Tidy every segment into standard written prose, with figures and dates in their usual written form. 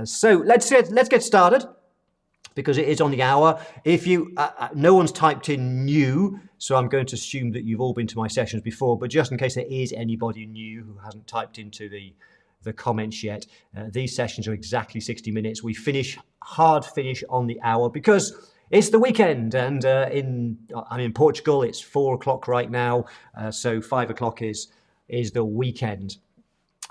So let's get started, because it is on the hour. If you, no one's typed in new, so I'm going to assume that you've all been to my sessions before, but just in case there is anybody new who hasn't typed into the comments yet, these sessions are exactly 60 minutes. We hard finish on the hour because it's the weekend, and I'm in Portugal, it's 4 o'clock right now, so 5 o'clock is the weekend.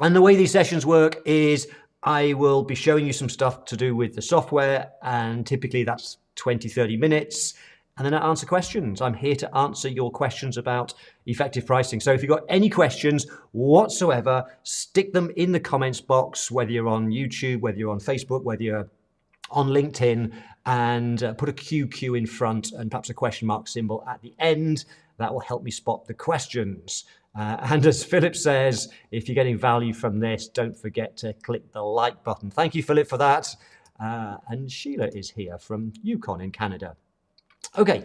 And the way these sessions work is I will be showing you some stuff to do with the software, and typically that's 20-30 minutes, and then I answer questions. I'm here to answer your questions about effective pricing. So if you've got any questions whatsoever, stick them in the comments box, whether you're on YouTube, whether you're on Facebook, whether you're on LinkedIn, and put a QQ in front and perhaps a question mark symbol at the end. That will help me spot the questions. And as Philip says, if you're getting value from this, don't forget to click the like button. Thank you, Philip, for that. And Sheila is here from Yukon in Canada. Okay,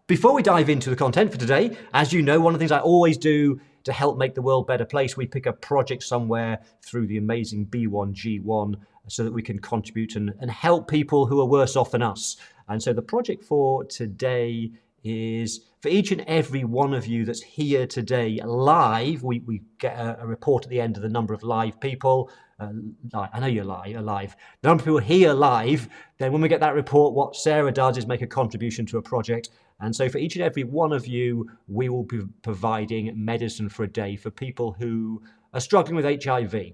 before we dive into the content for today, as you know, one of the things I always do to help make the world a better place, we pick a project somewhere through the amazing B1G1 so that we can contribute and help people who are worse off than us. And so the project for today is for each and every one of you that's here today live. We get a report at the end of the number of live people. I know you're live. The number of people here live. Then when we get that report, what Sarah does is make a contribution to a project. And so for each and every one of you, we will be providing medicine for a day for people who are struggling with HIV.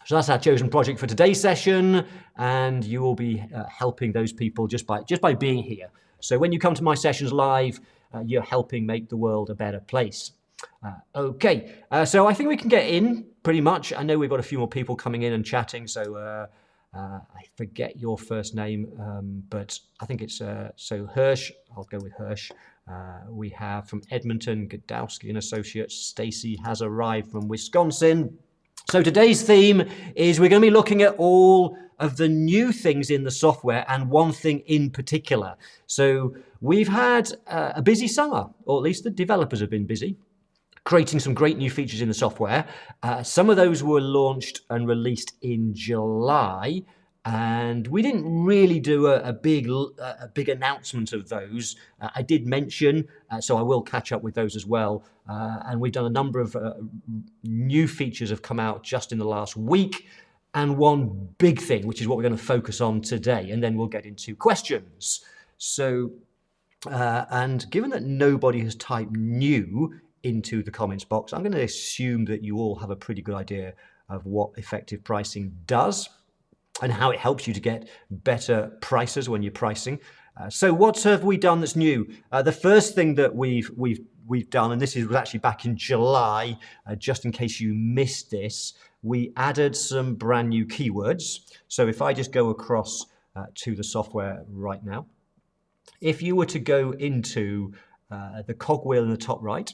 So that's our chosen project for today's session, and you will be helping those people just by being here. So when you come to my sessions live, you're helping make the world a better place. Okay, so I think we can get in pretty much. I know we've got a few more people coming in and chatting, so I forget your first name, but I think it's so Hirsch. I'll go with Hirsch. We have from Edmonton, Godowski and Associates. Stacy has arrived from Wisconsin. So today's theme is we're going to be looking at all of the new things in the software and one thing in particular. So we've had a busy summer, or at least the developers have been busy, creating some great new features in the software. Some of those were launched and released in July, and we didn't really do a big announcement of those. I did mention, so I will catch up with those as well. And we've done a number of new features have come out just in the last week, and one big thing, which is what we're going to focus on today, and then we'll get into questions. So, and given that nobody has typed new into the comments box, I'm going to assume that you all have a pretty good idea of what effective pricing does and how it helps you to get better prices when you're pricing. So what have we done that's new? The first thing that we've done, and this was actually back in July, just in case you missed this, we added some brand new keywords. So if I just go across to the software right now, if you were to go into the cogwheel in the top right,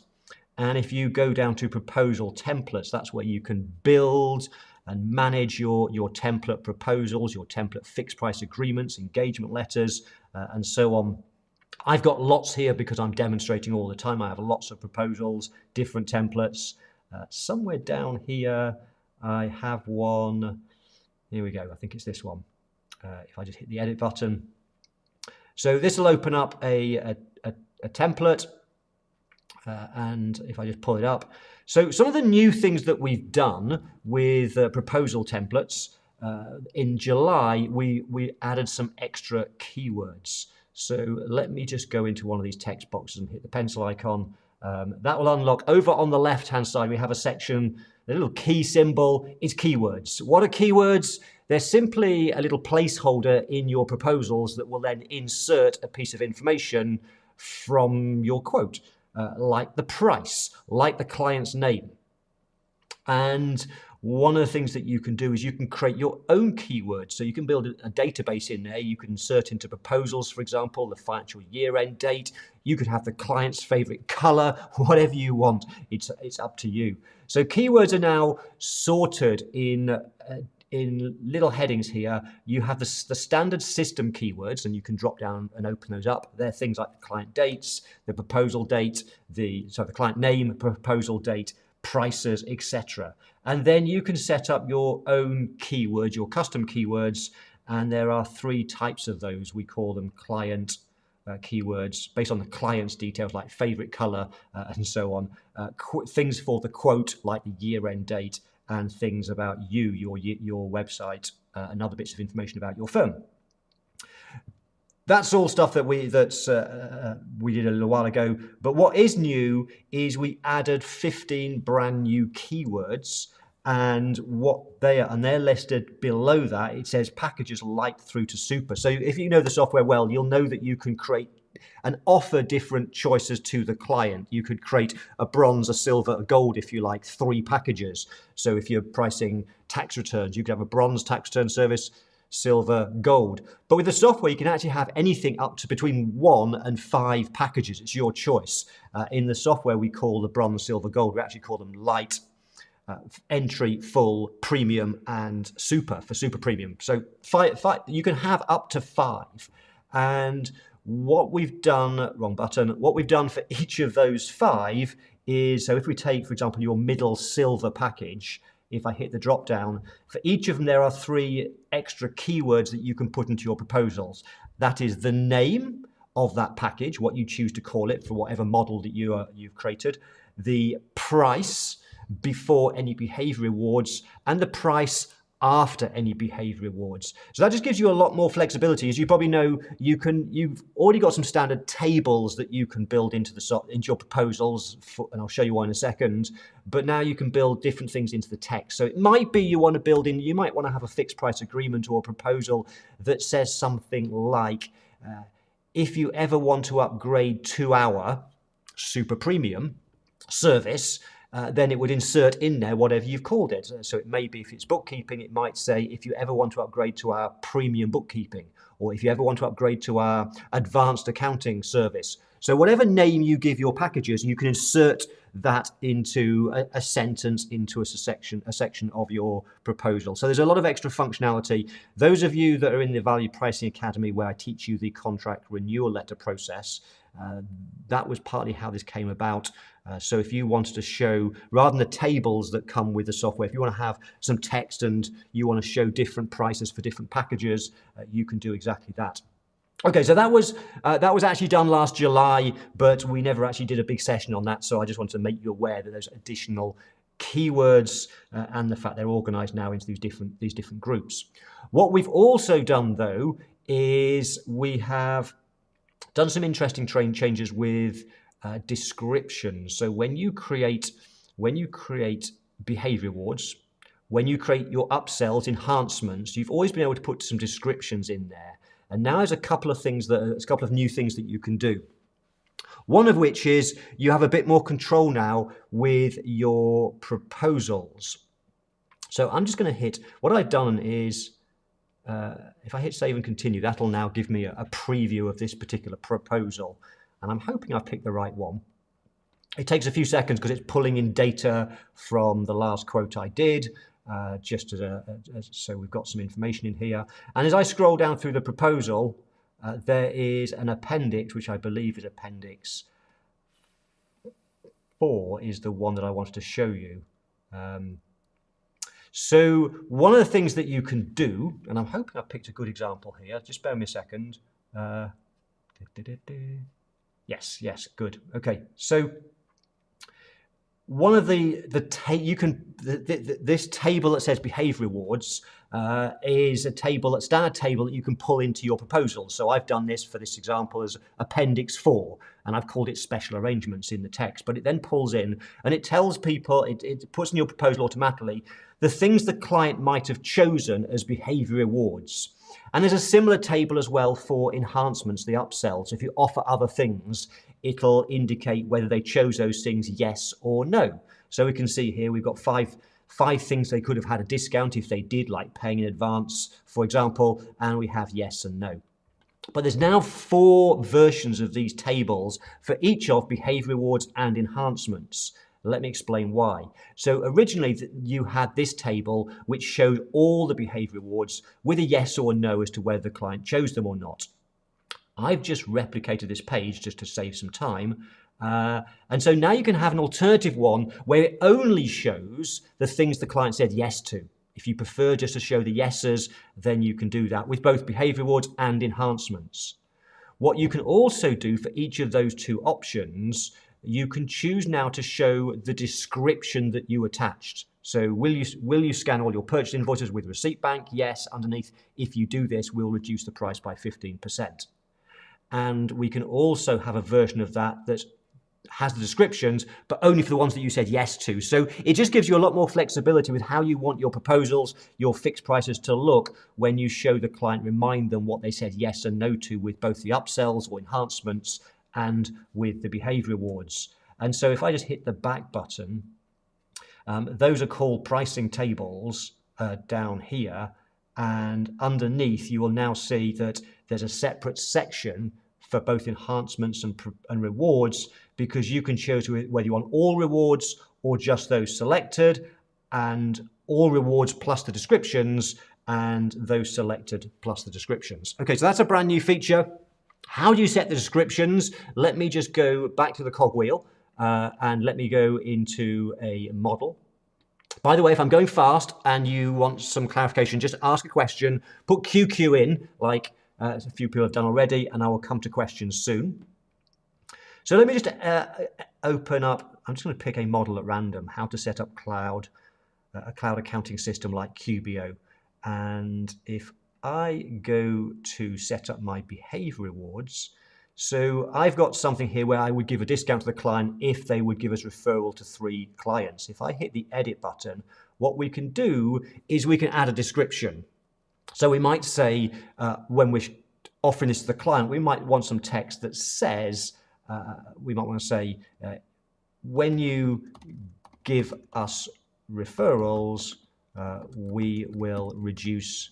and if you go down to proposal templates, that's where you can build and manage your template proposals, your template fixed price agreements, engagement letters, and so on. I've got lots here because I'm demonstrating all the time. I have lots of proposals, different templates. Somewhere down here, I have one. Here we go. I think it's this one. If I just hit the edit button. So this will open up a template. And if I just pull it up. So some of the new things that we've done with proposal templates, in July, we added some extra keywords. So let me just go into one of these text boxes and hit the pencil icon. That will unlock. Over on the left-hand side, we have a section, a little key symbol. It's keywords. What are keywords? They're simply a little placeholder in your proposals that will then insert a piece of information from your quote. Like the price, like the client's name. And one of the things that you can do is you can create your own keywords. So you can build a database in there. You can insert into proposals, for example, the financial year-end date. You could have the client's favorite color, whatever you want. It's up to you. So keywords are now sorted in little headings here. You have the standard system keywords, and you can drop down and open those up. They're things like the client dates, the proposal date, the client name, proposal date, prices, etc. And then you can set up your own keywords, your custom keywords. And there are 3 types of those. We call them client keywords based on the client's details, like favorite color and so on. Things for the quote, like the year-end date, and things about you, your website, and other bits of information about your firm. That's all stuff that we did a little while ago. But what is new is we added 15 brand new keywords, and what they are, and they're listed below that. It says packages light through to super. So if you know the software well, you'll know that you can create and offer different choices to the client. You could create a bronze, a silver, a gold, if you like, 3 packages. So if you're pricing tax returns, you could have a bronze tax return service, silver, gold. But with the software, you can actually have anything up to between 1 and 5 packages. It's your choice. In the software, we call the bronze, silver, gold. We actually call them light, entry, full, premium, and super for super premium. So you can have up to 5. And what we've done, wrong button, what we've done for each of those 5 is, so if we take, for example, your middle silver package, if I hit the drop down, for each of them there are 3 extra keywords that you can put into your proposals. That is the name of that package, what you choose to call it for whatever model that you've created, the price before any behavior rewards, and the price after any behavior rewards. So that just gives you a lot more flexibility. As you probably know, you've already got some standard tables that you can build into your proposals, and I'll show you one in a second. But now you can build different things into the text. So it might be you might want to have a fixed price agreement or a proposal that says something like, if you ever want to upgrade to our super premium service, then it would insert in there whatever you've called it. So it may be, if it's bookkeeping, it might say, if you ever want to upgrade to our premium bookkeeping, or if you ever want to upgrade to our advanced accounting service. So whatever name you give your packages, you can insert that into a sentence, into a section of your proposal. So there's a lot of extra functionality. Those of you that are in the Value Pricing Academy, where I teach you the contract renewal letter process, that was partly how this came about. So if you wanted to show, rather than the tables that come with the software, if you want to have some text and you want to show different prices for different packages, you can do exactly that. Okay, so that was actually done last July, but we never actually did a big session on that. So I just wanted to make you aware that there's additional keywords and the fact they're organized now into these different groups. What we've also done, though, is we have done some interesting changes with descriptions. So when you create behavior rewards, when you create your upsells, enhancements, you've always been able to put some descriptions in there. And now there's a couple of new things that you can do. One of which is you have a bit more control now with your proposals. So I'm just going to hit, what I've done is, if I hit save and continue, that'll now give me a preview of this particular proposal. And I'm hoping I've picked the right one. It takes a few seconds because it's pulling in data from the last quote I did, so we've got some information in here. And as I scroll down through the proposal, there is an appendix, which I believe is appendix 4 is the one that I wanted to show you. So one of the things that you can do, and I'm hoping I've picked a good example here, just bear with me a second. Yes, good. Okay, so one of this table that says behavior rewards is a standard table that you can pull into your proposal. So I've done this for this example as appendix 4, and I've called it special arrangements in the text. But it then pulls in and it tells people, it puts in your proposal automatically the things the client might have chosen as behavior rewards. And there's a similar table as well for enhancements, the upsells. If you offer other things, it'll indicate whether they chose those things, yes or no. So we can see here we've got five things they could have had a discount if they did, like paying in advance, for example, and we have yes and no. But there's now 4 versions of these tables for each of behavior rewards and enhancements. Let me explain why. So originally you had this table which showed all the behavior rewards with a yes or no as to whether the client chose them or not. I've just replicated this page just to save some time, And so now you can have an alternative one where it only shows the things the client said yes to. If you prefer just to show the yeses, then you can do that with both behavior rewards and enhancements. What you can also do for each of those two options, you can choose now to show the description that you attached. So will you scan all your purchase invoices with Receipt Bank? Yes. Underneath, if you do this, we'll reduce the price by 15%. And we can also have a version of that that has the descriptions, but only for the ones that you said yes to. So it just gives you a lot more flexibility with how you want your proposals, your fixed prices to look when you show the client, remind them what they said yes and no to with both the upsells or enhancements and with the behavior rewards. And so if I just hit the back button, those are called pricing tables down here. And underneath, you will now see that there's a separate section for both enhancements and rewards, because you can choose whether you want all rewards or just those selected, and all rewards plus the descriptions, and those selected plus the descriptions. Okay, so that's a brand new feature. How do you set the descriptions? Let me just go back to the cogwheel and let me go into a model. By the way, if I'm going fast and you want some clarification, just ask a question, put QQ in, like a few people have done already, and I will come to questions soon. So let me just open up, I'm just going to pick a model at random, how to set up a cloud accounting system like QBO. And if I go to set up my behavior rewards, so I've got something here where I would give a discount to the client if they would give us referral to 3 clients. If I hit the edit button, what we can do is we can add a description. So we might say, when we're offering this to the client, we might want some text that says, we might want to say, when you give us referrals, we will reduce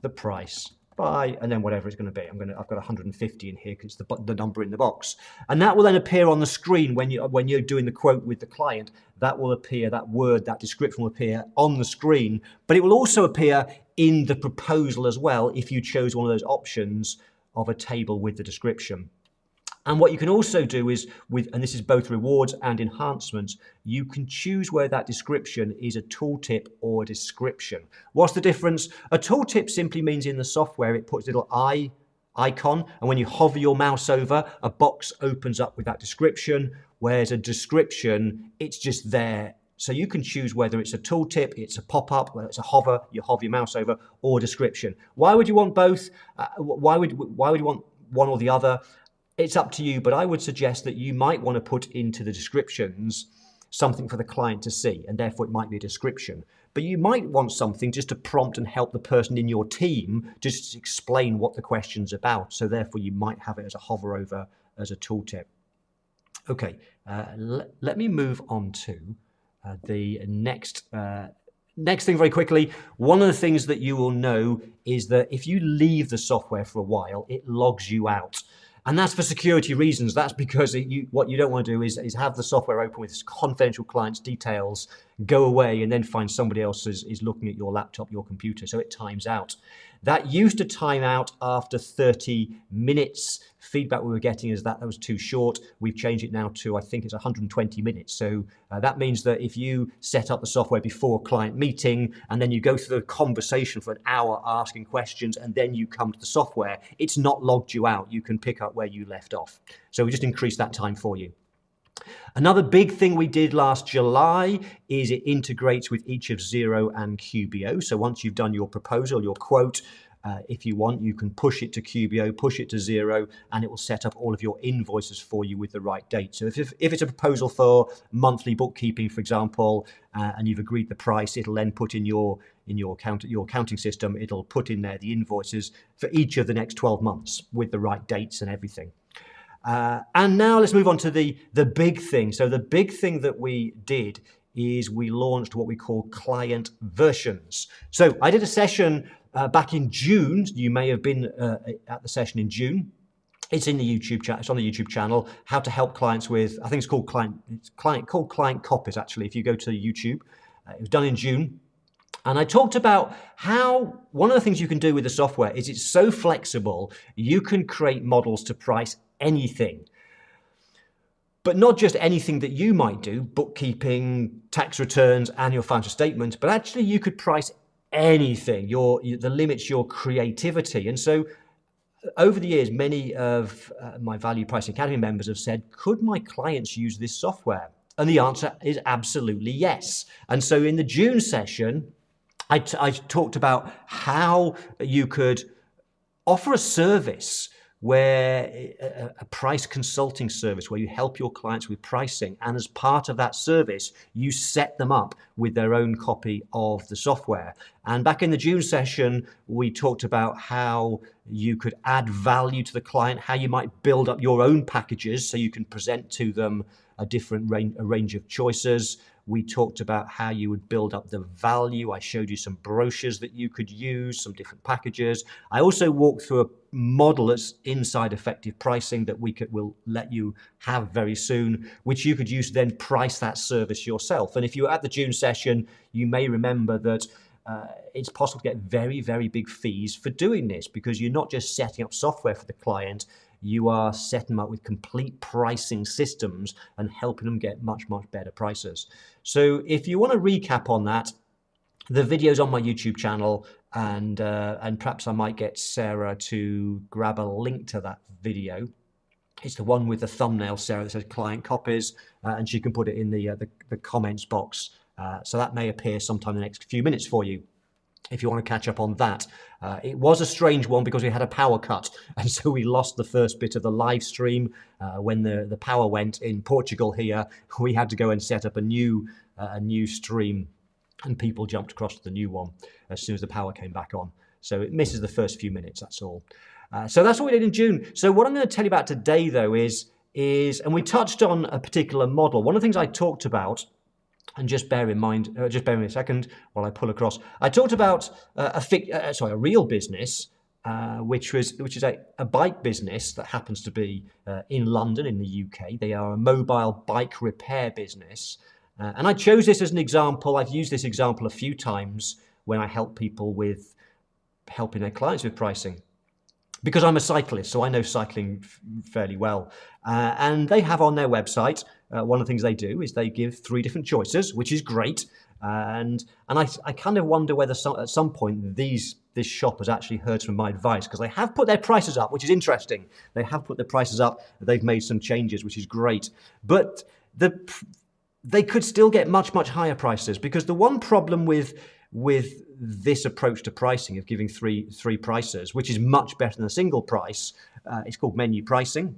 the price by, and then whatever it's going to be. I've got 150 in here because it's the number in the box, and that will then appear on the screen when you're doing the quote with the client. That will appear, that word, that description will appear on the screen, but it will also appear in the proposal as well if you chose one of those options of a table with the description. And what you can also do is, and this is both rewards and enhancements, you can choose where that description is a tooltip or a description. What's the difference? A tooltip simply means in the software it puts a little eye icon, and when you hover your mouse over, a box opens up with that description, whereas a description, it's just there. So you can choose whether it's a tooltip, it's a pop-up, whether it's a hover, you hover your mouse over, or description. Why would you want both? Why would you want one or the other? It's up to you, but I would suggest that you might want to put into the descriptions something for the client to see, and therefore it might be a description. But you might want something just to prompt and help the person in your team just to explain what the question's about. So therefore you might have it as a hover over as a tooltip. Okay, let me move on to the next thing very quickly. One of the things that you will know is that if you leave the software for a while, it logs you out. And that's for security reasons. That's because what you don't want to do is have the software open with confidential clients' details, go away, and then find somebody else is looking at your laptop, your computer, so it times out. That used to time out after 30 minutes. Feedback we were getting is that was too short. We've changed it now to, I think it's 120 minutes. So that means that if you set up the software before a client meeting and then you go through the conversation for an hour asking questions and then you come to the software, it's not logged you out. You can pick up where you left off. So we just increased that time for you. Another big thing we did last July is it integrates with each of Xero and QBO. So once you've done your proposal, your quote, if you want, you can push it to QBO, push it to Xero, and it will set up all of your invoices for you with the right date. So if it's a proposal for monthly bookkeeping, for example, and you've agreed the price, it'll then put in your accounting system, it'll put in there the invoices for each of the next 12 months with the right dates and everything. And now let's move on to the big thing. So the big thing that we did is we launched what we call client versions. So I did a session back in June. You may have been at the session in June. It's in the YouTube chat. It's on the YouTube channel. How to help clients with, I think it's called client copies. Actually, if you go to YouTube, it was done in June. And I talked about how one of the things you can do with the software is it's so flexible. You can create models to price anything. But not just anything that you might do, bookkeeping, tax returns, annual financial statements, but actually you could price anything. The limit's your creativity. And so over the years, many of my Value Pricing Academy members have said, could my clients use this software? And the answer is absolutely yes. And so in the June session, I talked about how you could offer a service where a price consulting service where you help your clients with pricing, and as part of that service you set them up with their own copy of the software. And back in the June session we talked about how you could add value to the client, how you might build up your own packages so you can present to them a range of choices. We talked about how you would build up the value. I showed you some brochures that you could use, some different packages. I also walked through a model that's inside Effective Pricing that we'll let you have very soon, which you could use to then price that service yourself. And if you were at the June session, you may remember that it's possible to get very, very big fees for doing this, because you're not just setting up software for the client, you are setting them up with complete pricing systems and helping them get much, much better prices. So if you want to recap on that, the video's on my YouTube channel, and perhaps I might get Sarah to grab a link to that video. It's the one with the thumbnail, Sarah, that says client copies, and she can put it in the comments box. So that may appear sometime in the next few minutes for you, if you want to catch up on that. It was a strange one because we had a power cut, and so we lost the first bit of the live stream. When the power went in Portugal here, we had to go and set up a new stream, and people jumped across to the new one as soon as the power came back on. So it misses the first few minutes, that's all. So that's what we did in June. So what I'm going to tell you about today, though, is and we touched on a particular model. One of the things I talked about, and just bear in mind, just bear with me a second while I pull across. I talked about a real business, which is a bike business that happens to be in London in the UK. They are a mobile bike repair business. And I chose this as an example. I've used this example a few times when I help people with helping their clients with pricing, because I'm a cyclist, so I know cycling fairly well. And they have on their website, one of the things they do is they give 3 different choices, which is great. And I kind of wonder whether at some point this shop has actually heard from my advice, because they have put their prices up, which is interesting. They have put their prices up. They've made some changes, which is great. But they could still get much, much higher prices, because the one problem with this approach to pricing of giving three prices, which is much better than a single price, it's called menu pricing.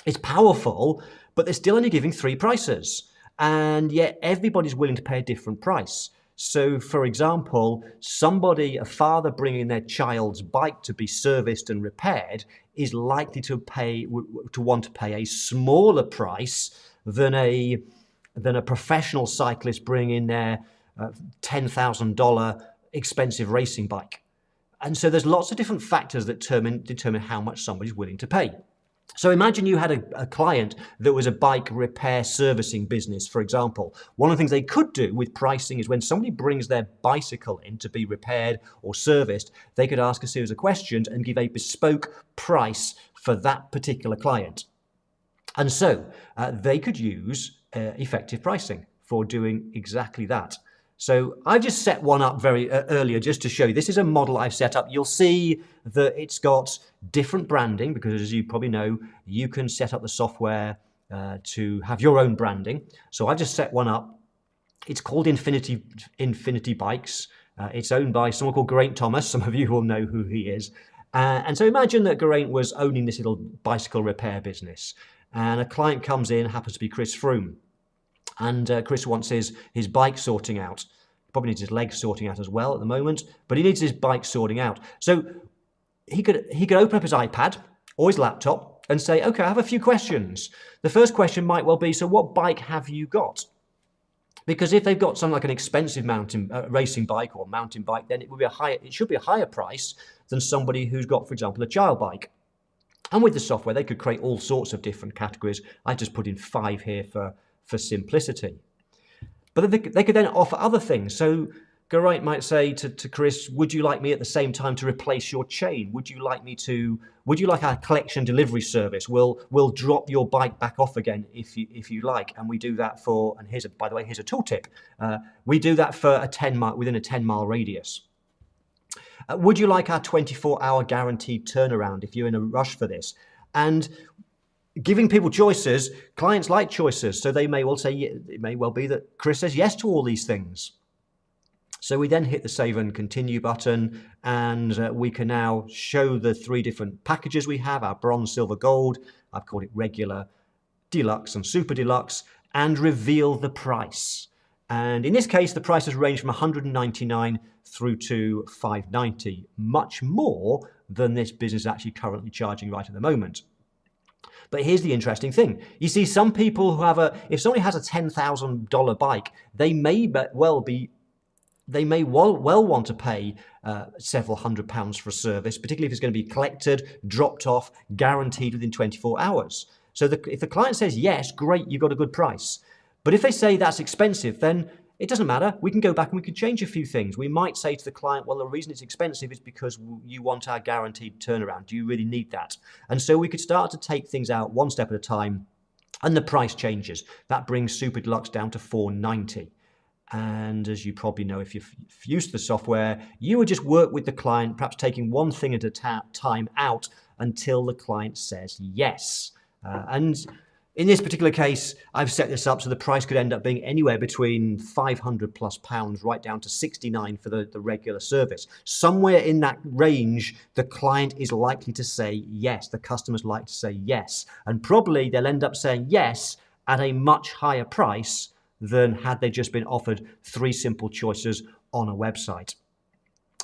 It's powerful, but they're still only giving 3 prices, and yet everybody's willing to pay a different price. So, for example, a father bringing their child's bike to be serviced and repaired is likely to want to pay a smaller price than a professional cyclist bringing their $10,000 expensive racing bike. And so there's lots of different factors that determine how much somebody's willing to pay. So imagine you had a client that was a bike repair servicing business, for example. One of the things they could do with pricing is when somebody brings their bicycle in to be repaired or serviced, they could ask a series of questions and give a bespoke price for that particular client. And so they could use effective pricing for doing exactly that. So I've just set one up very earlier just to show you. This is a model I've set up. You'll see that it's got different branding, because as you probably know, you can set up the software to have your own branding. So I've just set one up. It's called Infinity Bikes. It's owned by someone called Geraint Thomas. Some of you will know who he is. And so imagine that Geraint was owning this little bicycle repair business, and a client comes in, happens to be Chris Froome. And Chris wants his bike sorting out. Probably needs his legs sorting out as well at the moment, but he needs his bike sorting out. So he could open up his iPad or his laptop and say, okay, I have a few questions. The first question might well be, so what bike have you got? Because if they've got something like an expensive racing bike or mountain bike, then it should be a higher price than somebody who's got, for example, a child bike. And with the software, they could create all sorts of different categories. I just put in 5 here for simplicity. But they could then offer other things. So Geraint might say to Chris, would you like me at the same time to replace your chain? Would you like our collection delivery service? We'll drop your bike back off again if you like. And we do that for, and by the way, here's a tooltip. We do that for within a 10-mile radius. Would you like our 24-hour guaranteed turnaround if you're in a rush for this? And giving people choices, clients like choices. So they may well say, it may well be that Chris says yes to all these things. So we then hit the save and continue button, and we can now show the 3 different packages we have, our bronze, silver, gold. I've called it regular, deluxe and super deluxe, and reveal the price. And in this case, the prices range from $199 through to $590, much more than this business is actually currently charging right at the moment. But here's the interesting thing. You see, some people who if somebody has a $10,000 bike, they may well want to pay several £100s for a service, particularly if it's going to be collected, dropped off, guaranteed within 24 hours. So if the client says yes, great, you've got a good price. But if they say that's expensive, then it doesn't matter. We can go back and we can change a few things. We might say to the client, well, the reason it's expensive is because you want our guaranteed turnaround. Do you really need that? And so we could start to take things out one step at a time, and the price changes. That brings Super Deluxe down to $490. And as you probably know, if you've used the software, you would just work with the client, perhaps taking one thing at a time out until the client says yes. And in this particular case, I've set this up so the price could end up being anywhere between £500+ right down to $69 for the regular service. Somewhere in that range, the client is likely to say yes. The customers like to say yes. And probably they'll end up saying yes at a much higher price than had they just been offered 3 simple choices on a website.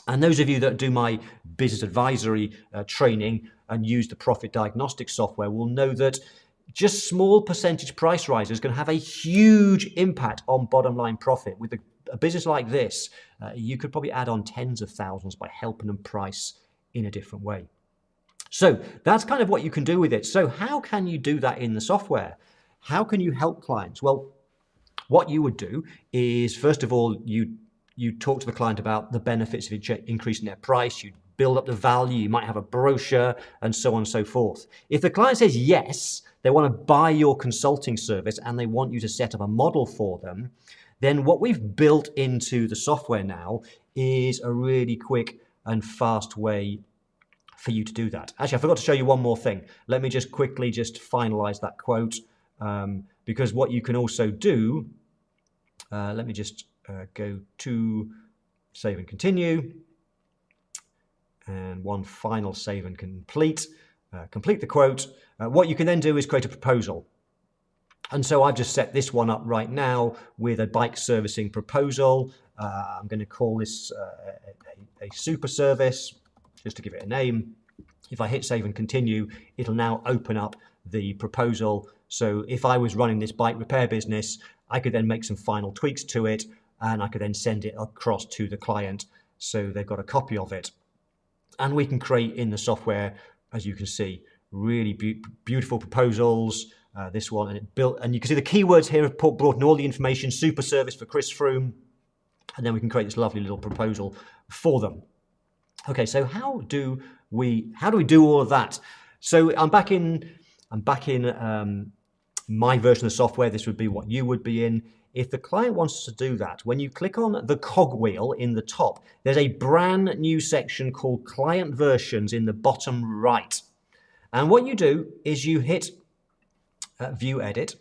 And those of you that do my business advisory training and use the profit diagnostic software will know that just small percentage price rises can have a huge impact on bottom line profit. With a business like this, you could probably add on tens of thousands by helping them price in a different way. So that's kind of what you can do with it. So how can you do that in the software? How can you help clients? Well, what you would do is, first of all, you talk to the client about the benefits of increasing their price. You build up the value. You might have a brochure and so on and so forth. If the client says yes, they want to buy your consulting service and they want you to set up a model for them, then what we've built into the software now is a really quick and fast way for you to do that. Actually, I forgot to show you one more thing. Let me just quickly finalize that quote, because what you can also do, let me just go to save and continue, and one final save and complete the quote. What you can then do is create a proposal. And so I've just set this one up right now with a bike servicing proposal. I'm going to call this a super service, just to give it a name. If I hit save and continue, it'll now open up the proposal. So if I was running this bike repair business, I could then make some final tweaks to it, and I could then send it across to the client so they've got a copy of it. And we can create in the software, as you can see, really beautiful proposals. This one, and it built, and you can see the keywords here have brought in all the information. Super service for Chris Froome, and then we can create this lovely little proposal for them. Okay, so how do we do all of that? So I'm back in my version of the software. This would be what you would be in. If the client wants to do that, when you click on the cogwheel in the top, there's a brand new section called Client Versions in the bottom right. And what you do is you hit View Edit.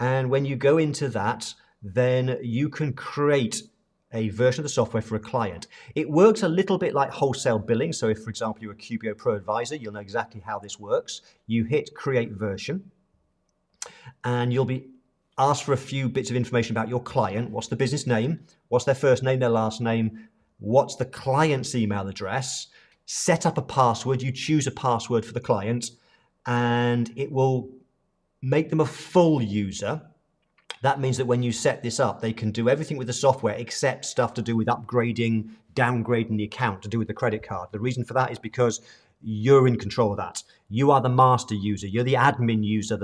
And when you go into that, then you can create a version of the software for a client. It works a little bit like wholesale billing. So if, for example, you're a QBO Pro advisor, you'll know exactly how this works. You hit Create Version, and you'll be asked for a few bits of information about your client. What's the business name? What's their first name, their last name? What's the client's email address? Set up a password. You choose a password for the client, and it will make them a full user. That means that when you set this up, they can do everything with the software except stuff to do with upgrading, downgrading the account, to do with the credit card. The reason for that is because you're in control of that. You are the master user. You're the admin user,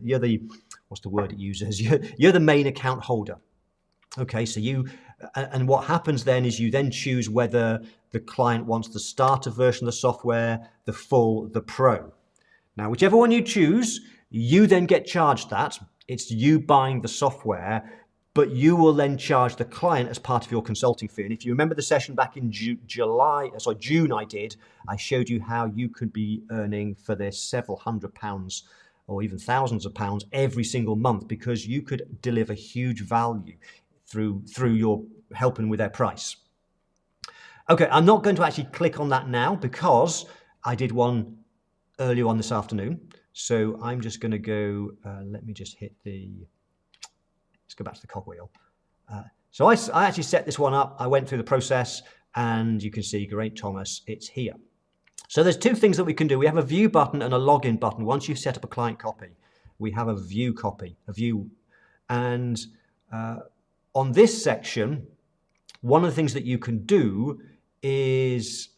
you're the, what's the word it uses? You're the main account holder. Okay, so And what happens then is you then choose whether the client wants the starter version of the software, the full, the pro. Now, whichever one you choose, you then get charged that. It's you buying the software, but you will then charge the client as part of your consulting fee. And if you remember the session back in June I showed you how you could be earning for this several £100 or even thousands of pounds every single month, because you could deliver huge value through your helping with their price. Okay, I'm not going to actually click on that now because I did one earlier on this afternoon. So I'm just going to go, let me just hit let's go back to the cogwheel. So I actually set this one up. I went through the process and you can see, great Thomas, it's here. So there's two things that we can do. We have a view button and a login button. Once you've set up a client copy, we have a view copy, a view. And on this section, one of the things that you can do is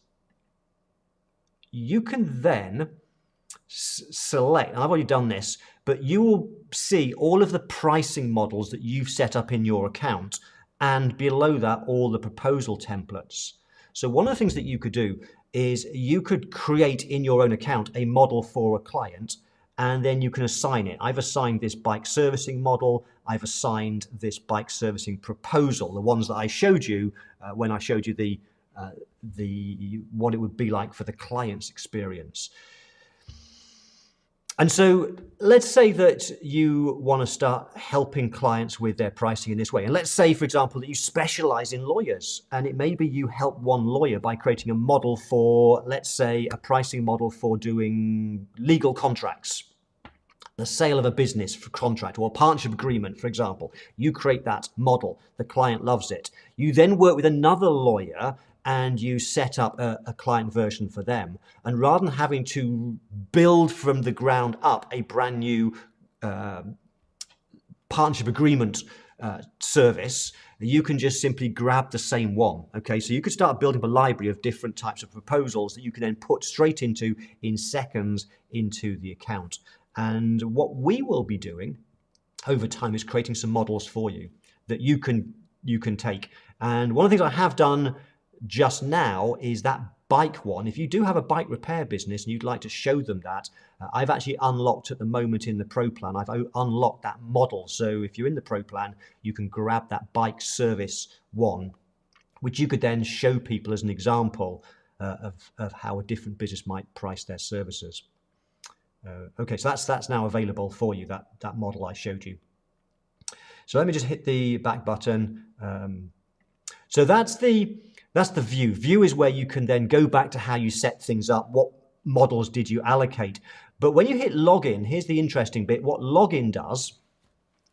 you can then select, and I've already done this, but you will see all of the pricing models that you've set up in your account, and below that, all the proposal templates. So one of the things that you could do is you could create in your own account a model for a client, and then you can assign it. I've assigned this bike servicing model. I've assigned this bike servicing proposal, the ones that I showed you when I showed you what it would be like for the client's experience. And so let's say that you want to start helping clients with their pricing in this way. And let's say, for example, that you specialize in lawyers, and it may be you help one lawyer by creating a model for, let's say, a pricing model for doing legal contracts, the sale of a business for contract or a partnership agreement, for example. You create that model. The client loves it. You then work with another lawyer and you set up a client version for them. And rather than having to build from the ground up a brand new partnership agreement service, you can just simply grab the same one. Okay, so you could start building a library of different types of proposals that you can then put straight into, in seconds, into the account. And what we will be doing over time is creating some models for you that you can take. And one of the things I have done just now is that bike one. If you do have a bike repair business and you'd like to show them that, I've actually unlocked at the moment in the Pro Plan, I've unlocked that model. So if you're in the Pro Plan, you can grab that bike service one, which you could then show people as an example of how a different business might price their services. Okay, so that's now available for you, that model I showed you. So let me just hit the back button. So that's the view. View is where you can then go back to how you set things up. What models did you allocate? But when you hit login, here's the interesting bit. What login does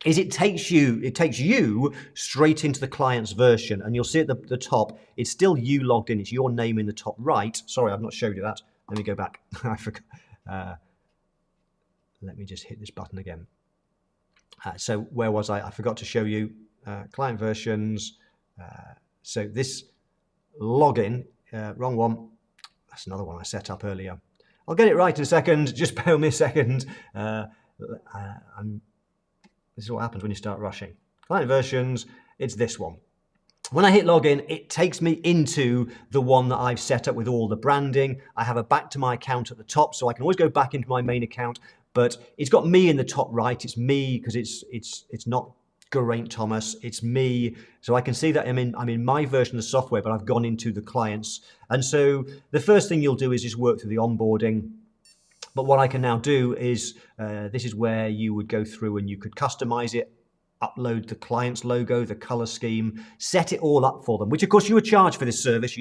is it takes you straight into the client's version, and you'll see at the top, it's still you logged in. It's your name in the top right. Sorry, I've not showed you that. Let me go back. I forgot. Let me just hit this button again. So where was I? I forgot to show you client versions. So this login, wrong one. That's another one I set up earlier. I'll get it right in a second. Just bear with me a second. This is what happens when you start rushing. Client versions, it's this one. When I hit login, it takes me into the one that I've set up with all the branding. I have a back to my account at the top, so I can always go back into my main account, but it's got me in the top right. It's me because it's not Geraint Thomas, it's me. So I can see that I'm in my version of the software, but I've gone into the clients. And so the first thing you'll do is just work through the onboarding. But what I can now do is, this is where you would go through and you could customize it, upload the client's logo, the color scheme, set it all up for them, which of course you would charge for this service.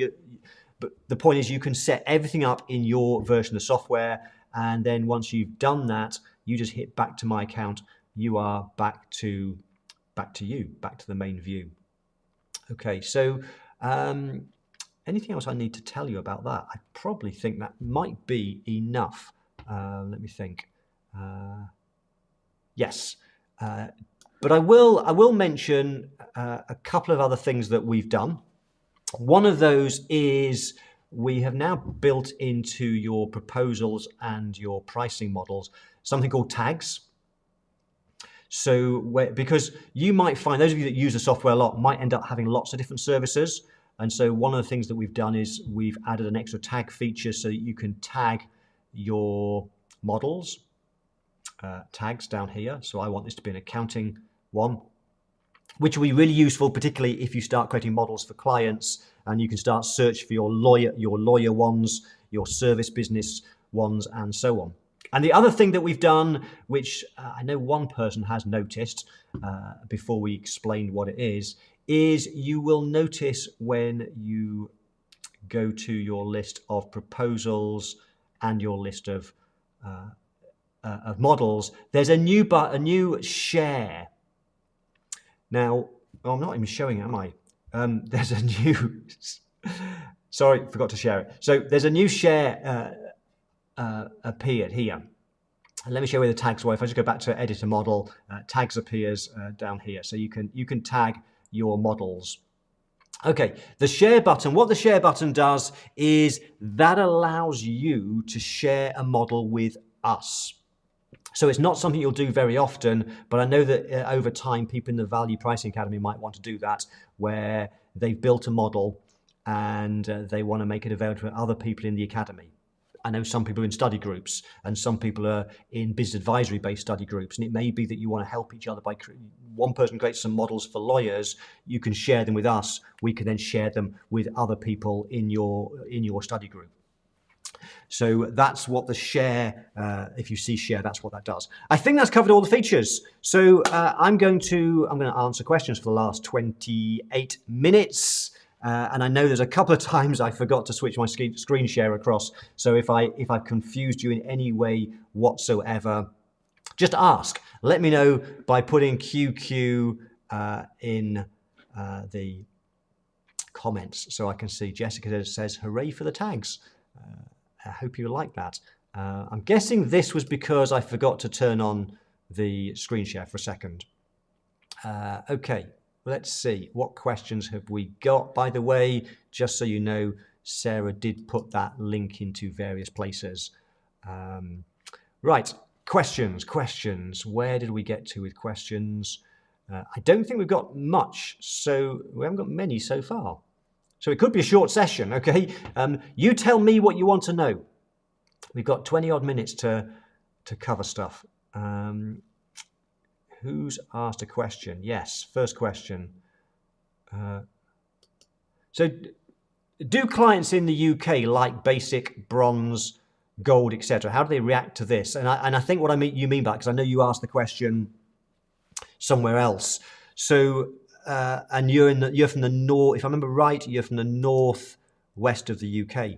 But the point is you can set everything up in your version of the software. And then once you've done that, you just hit back to my account. You are back to the main view. Okay, so anything else I need to tell you about that? I probably think that might be enough. Let me think. Yes, but I will mention a couple of other things that we've done. One of those is we have now built into your proposals and your pricing models something called tags. So because you might find, those of you that use the software a lot might end up having lots of different services. And so one of the things that we've done is we've added an extra tag feature so that you can tag your models, tags down here. So I want this to be an accounting one, which will be really useful, particularly if you start creating models for clients and you can start search for your lawyer ones, your service business ones, and so on. And the other thing that we've done, which I know one person has noticed before we explained what it is you will notice when you go to your list of proposals and your list of models, there's a new share. Now, I'm not even showing it, am I? There's a new, sorry, forgot to share it. So there's a new share appeared here. And let me show you where the tags were. If I just go back to editor model, tags appears down here. So you can tag your models. Okay, the share button, what the share button does is that allows you to share a model with us. So it's not something you'll do very often, but I know that over time, people in the Value Pricing Academy might want to do that, where they've built a model and they want to make it available to other people in the academy. I know some people are in study groups and some people are in business advisory based study groups. And it may be that you want to help each other by one person creates some models for lawyers. You can share them with us. We can then share them with other people in your study group. So that's what the share, if you see share, that's what that does. I think that's covered all the features. So I'm going to answer questions for the last 28 minutes. And I know there's a couple of times I forgot to switch my screen share across. So if I've confused you in any way whatsoever, just ask. Let me know by putting QQ in the comments so I can see. Jessica says, hooray for the tags. I hope you like that. I'm guessing this was because I forgot to turn on the screen share for a second. Okay. Let's see, what questions have we got? By the way, just so you know, Sarah did put that link into various places. Right, questions. Where did we get to with questions? I don't think we've got much, so we haven't got many so far. So it could be a short session, okay? You tell me what you want to know. We've got 20 odd minutes to cover stuff. Who's asked a question? Yes, first question. So do clients in the UK like basic, bronze, gold, etc.? How do they react to this? And I think what you mean by it, because I know you asked the question somewhere else. So and you're from the north, if I remember right, you're from the northwest of the UK.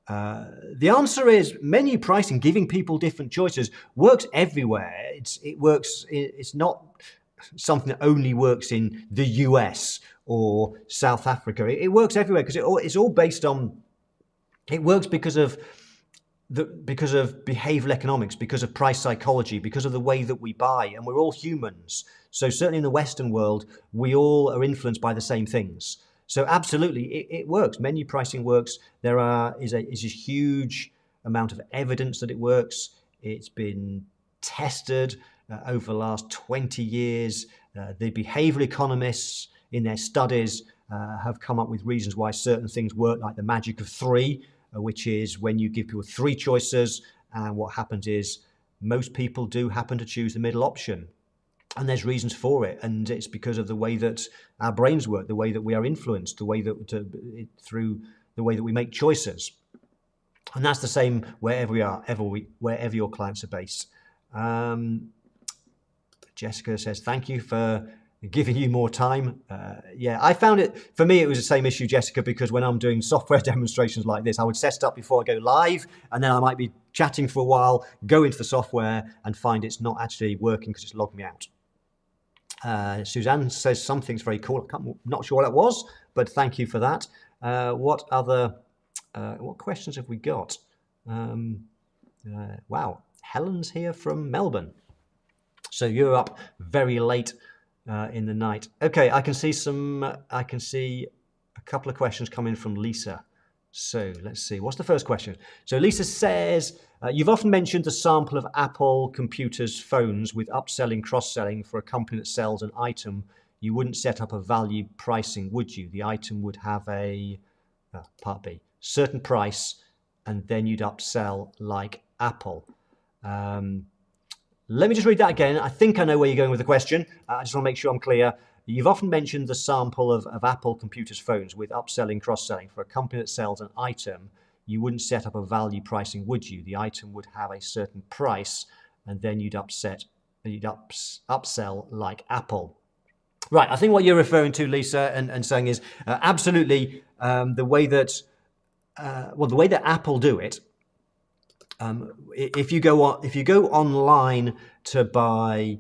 The answer is menu pricing, giving people different choices, works everywhere. It works. It's not something that only works in the US or South Africa. It works everywhere because it's all based on. It works because of behavioral economics, because of price psychology, because of the way that we buy, and we're all humans. So certainly in the Western world, we all are influenced by the same things. So absolutely, it works. Menu pricing works. There is a huge amount of evidence that it works. It's been tested over the last 20 years. The behavioral economists in their studies have come up with reasons why certain things work, like the magic of three, which is when you give people three choices, and what happens is most people do happen to choose the middle option. And there's reasons for it, and it's because of the way that our brains work, the way that we are influenced, the way that through the way that we make choices. And that's the same wherever we are, wherever your clients are based. Jessica says, thank you for giving you more time. Yeah, I found it, for me, it was the same issue, Jessica, because when I'm doing software demonstrations like this, I would set it up before I go live, and then I might be chatting for a while, go into the software and find it's not actually working because it's logged me out. Suzanne says something's very cool. I'm not sure what that was, but thank you for that. What questions have we got? Wow, Helen's here from Melbourne. So you're up very late in the night. Okay, I can see a couple of questions coming from Lisa. So let's see, what's the first question? So Lisa says, you've often mentioned a sample of Apple computers, phones with upselling, cross-selling for a company that sells an item. You wouldn't set up a value pricing, would you? The item would have a, part B, certain price, and then you'd upsell like Apple. Let me just read that again. I think I know where you're going with the question. I just want to make sure I'm clear. You've often mentioned the sample of Apple computers, phones with upselling, cross-selling for a company that sells an item. You wouldn't set up a value pricing, would you? The item would have a certain price, and then you'd upsell like Apple. Right, I think what you're referring to, Lisa, and saying is absolutely the way that Apple do it. If you go online to buy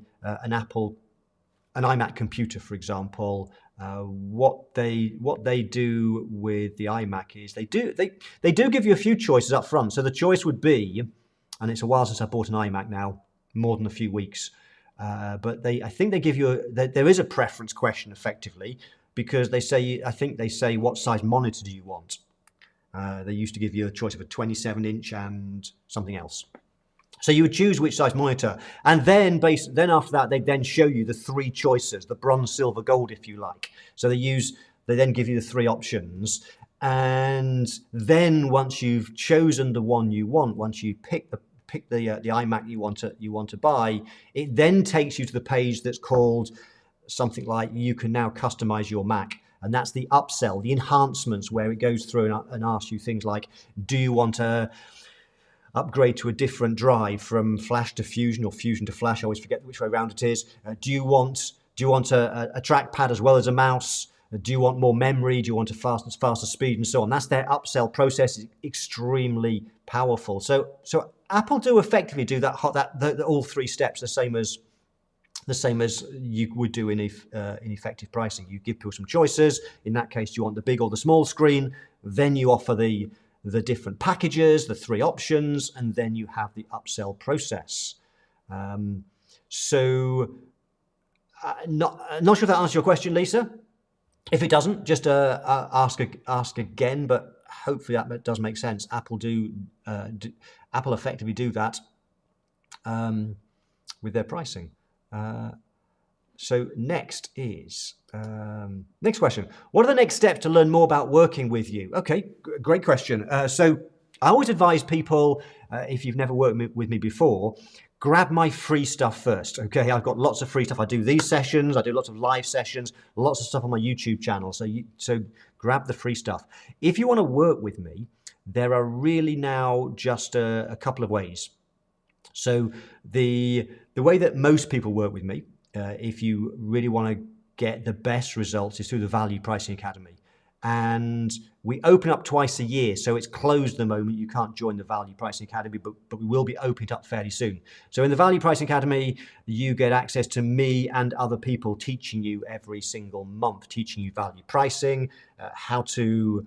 an iMac computer, for example, what they do with the iMac is they do give you a few choices up front. So the choice would be, and it's a while since I bought an iMac now, more than a few weeks, but I think they give you there is a preference question effectively, because they say what size monitor do you want. They used to give you a choice of a 27-inch and something else. So you would choose which size monitor, and then after that, they then show you the three choices, the bronze, silver, gold, if you like. So they then give you the three options, and then once you've chosen the one you want, once you pick the iMac you want to buy, it then takes you to the page that's called something like "You can now customize your Mac." And that's the upsell, the enhancements, where it goes through and asks you things like, do you want to upgrade to a different drive from Flash to Fusion or Fusion to Flash? I always forget which way around it is. Do you want a trackpad as well as a mouse? Do you want more memory? Do you want a faster speed, and so on? That's their upsell process. Is extremely powerful. So Apple do effectively do that all three steps the same as you would do in effective pricing. You give people some choices. In that case, do you want the big or the small screen? Then you offer the different packages, the three options, and then you have the upsell process. Not sure if that answers your question, Lisa. If it doesn't, just ask again. But hopefully that does make sense. Apple effectively do that with their pricing. So next question. What are the next steps to learn more about working with you? Okay, great question. So I always advise people, if you've never worked with me before, grab my free stuff first. Okay, I've got lots of free stuff. I do these sessions, I do lots of live sessions, lots of stuff on my YouTube channel. So grab the free stuff. If you want to work with me, there are really now just a couple of ways. So the way that most people work with me, if you really want to get the best results, is through the Value Pricing Academy. And we open up twice a year, so it's closed at the moment. You can't join the Value Pricing Academy, but we will be opening it up fairly soon. So in the Value Pricing Academy, you get access to me and other people teaching you every single month, teaching you value pricing, how to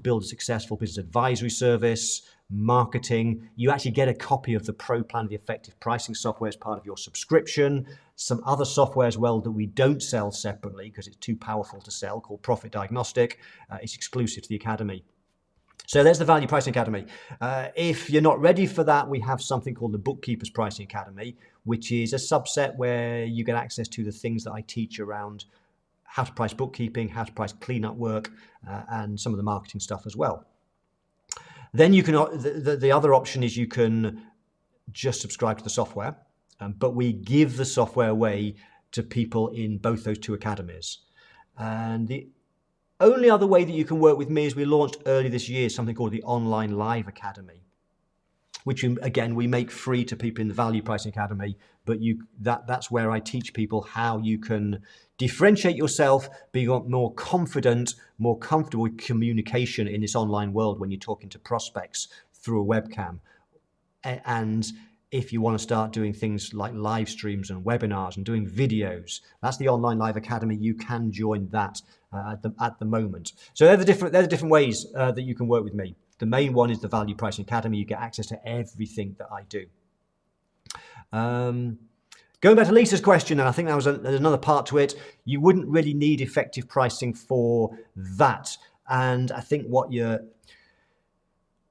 build a successful business advisory service, marketing. You actually get a copy of the Pro Plan, the effective pricing software, as part of your subscription. Some other software as well that we don't sell separately because it's too powerful to sell, called Profit Diagnostic. It's exclusive to the Academy. So there's the Value Pricing Academy. If you're not ready for that, we have something called the Bookkeeper's Pricing Academy, which is a subset where you get access to the things that I teach around how to price bookkeeping, how to price cleanup work, and some of the marketing stuff as well. Then you can, the other option is you can just subscribe to the software, but we give the software away to people in both those two academies. And the only other way that you can work with me is we launched early this year something called the Online Live Academy, which again we make free to people in the Value Pricing Academy, but that's where I teach people how you can differentiate yourself, be more confident, more comfortable with communication in this online world when you're talking to prospects through a webcam. And if you want to start doing things like live streams and webinars and doing videos, that's the Online Live Academy. You can join that at the moment. So they're the different ways that you can work with me. The main one is the Value Pricing Academy. You get access to everything that I do. Going back to Lisa's question, and I think there's another part to it, you wouldn't really need effective pricing for that. And I think what you're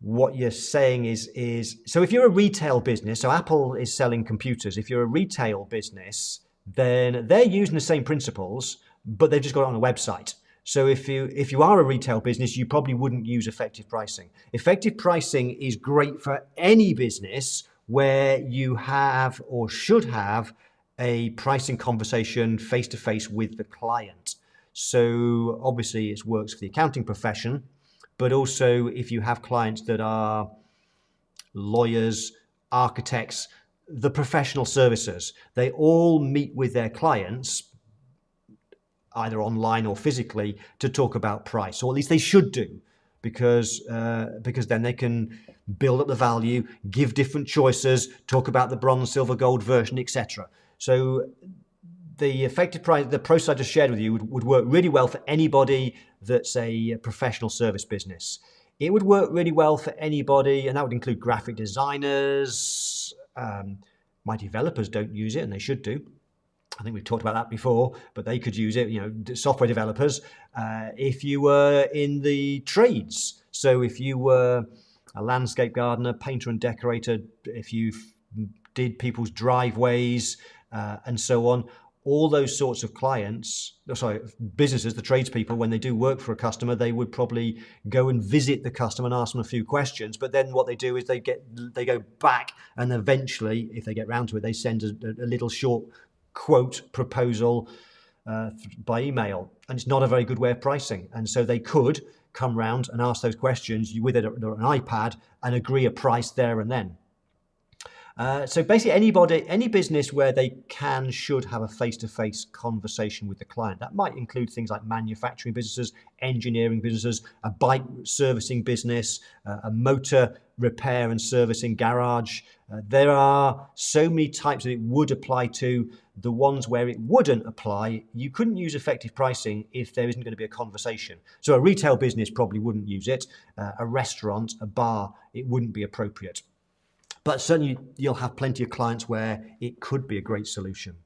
what you're saying is so if you're a retail business, so Apple is selling computers. If you're a retail business, then they're using the same principles, but they've just got it on a website. So if you are a retail business, you probably wouldn't use effective pricing. Effective pricing is great for any business where you have or should have a pricing conversation face-to-face with the client. So obviously it works for the accounting profession, but also if you have clients that are lawyers, architects, the professional services, they all meet with their clients either online or physically to talk about price, or at least they should do, because then they can build up the value, give different choices, talk about the bronze, silver, gold version, etc. So the effective price, the process I just shared with you would work really well for anybody that's a professional service business. It would work really well for anybody, and that would include graphic designers. My developers don't use it, and they should do. I think we've talked about that before, but they could use it, software developers. If you were in the trades, so if you were a landscape gardener, painter and decorator, if you did people's driveways and so on, all those sorts of businesses, the tradespeople, when they do work for a customer, they would probably go and visit the customer and ask them a few questions. But then what they do is they go back, and eventually, if they get round to it, they send a little short quote proposal by email, and it's not a very good way of pricing. And so they could come round and ask those questions with an iPad and agree a price there and then. So basically any business where they should have a face-to-face conversation with the client. That might include things like manufacturing businesses, engineering businesses, a bike servicing business, a motor repair and servicing garage. There are so many types that it would apply to. The ones where it wouldn't apply, you couldn't use effective pricing if there isn't going to be a conversation. So a retail business probably wouldn't use it. A restaurant, a bar, it wouldn't be appropriate. But certainly you'll have plenty of clients where it could be a great solution.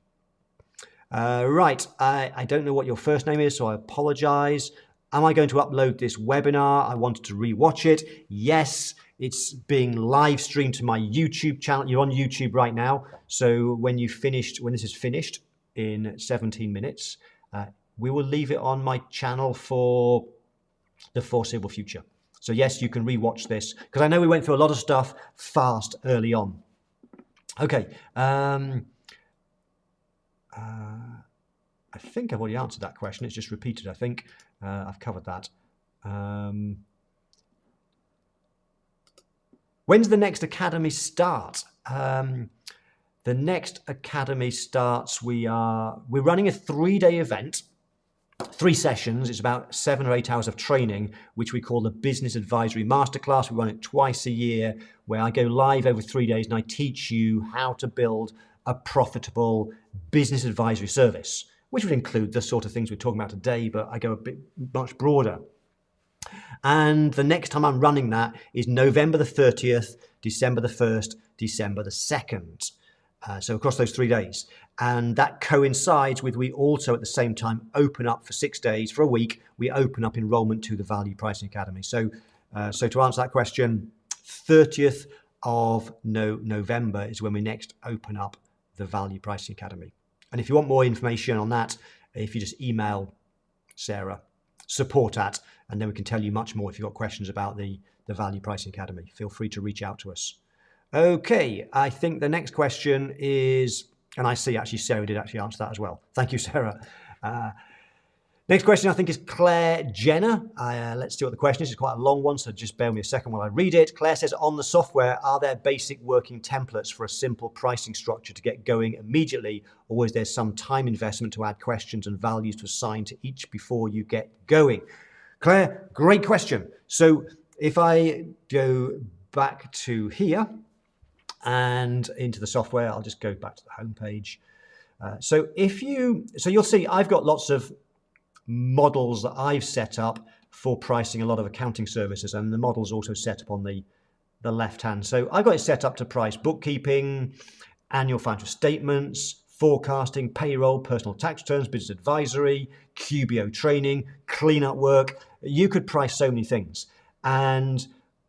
Right, I don't know what your first name is, so I apologize. Am I going to upload this webinar? I wanted to rewatch it. Yes, it's being live streamed to my YouTube channel. You're on YouTube right now. So when this is finished in 17 minutes, we will leave it on my channel for the foreseeable future. So yes, you can rewatch this, because I know we went through a lot of stuff fast early on. Okay. I think I've already answered that question. It's just repeated, I think. I've covered that. When's the next academy start? The next academy starts, we're running a 3-day event. 3 sessions. It's about 7 or 8 hours of training, which we call the Business Advisory Masterclass. We run it twice a year, where I go live over 3 days and I teach you how to build a profitable business advisory service, which would include the sort of things we're talking about today, but I go a bit much broader. And the next time I'm running that is November the 30th, December the 1st, December the 2nd. So across those 3 days. And that coincides with, we also at the same time open up for 6 days, for a week, we open up enrollment to the Value Pricing Academy. So to answer that question, 30th of November is when we next open up the Value Pricing Academy. And if you want more information on that, if you just email Sarah, support@, and then we can tell you much more if you've got questions about the Value Pricing Academy. Feel free to reach out to us. Okay, I think the next question is, and I see actually Sarah did actually answer that as well. Thank you, Sarah. Next question I think is Claire Jenner. Let's see what the question is. It's quite a long one, so just bear with me a second while I read it. Claire says, on the software, are there basic working templates for a simple pricing structure to get going immediately, or is there some time investment to add questions and values to assign to each before you get going? Claire, great question. So if I go back to here, and into the software, I'll just go back to the home page. So you'll see I've got lots of models that I've set up for pricing a lot of accounting services, and the model's also set up on the left hand. So I've got it set up to price bookkeeping, annual financial statements, forecasting, payroll, personal tax returns, business advisory, QBO training, cleanup work. You could price so many things. And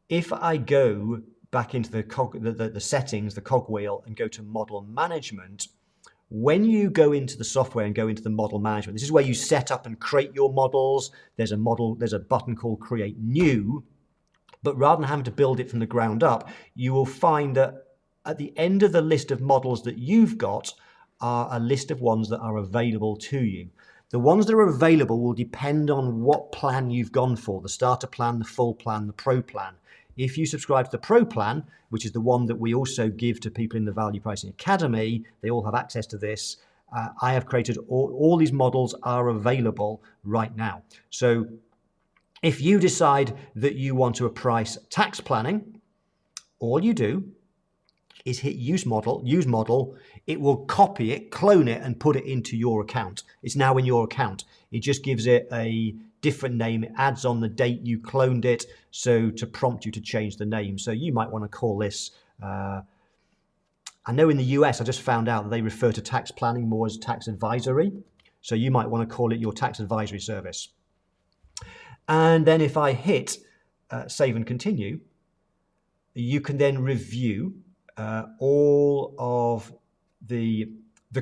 If I go back into the settings, the cogwheel, and go to model management, when you go into the software and go into the model management, this is where you set up and create your models. There's a button called create new, but rather than having to build it from the ground up, you will find that at the end of the list of models that you've got are a list of ones that are available to you. The ones that are available will depend on what plan you've gone for, the starter plan, the full plan, the pro plan. If you subscribe to the pro plan, which is the one that we also give to people in the Value Pricing Academy, they all have access to this. I have created all these models are available right now. So if you decide that you want to price tax planning, all you do is hit use model. It will copy it, clone it, and put it into your account. It's now in your account. It just gives it a different name. It adds on the date you cloned it, so to prompt you to change the name. So you might want to call this, I know in the US, I just found out that they refer to tax planning more as tax advisory. So you might want to call it your tax advisory service. And then if I hit save and continue, you can then review all of the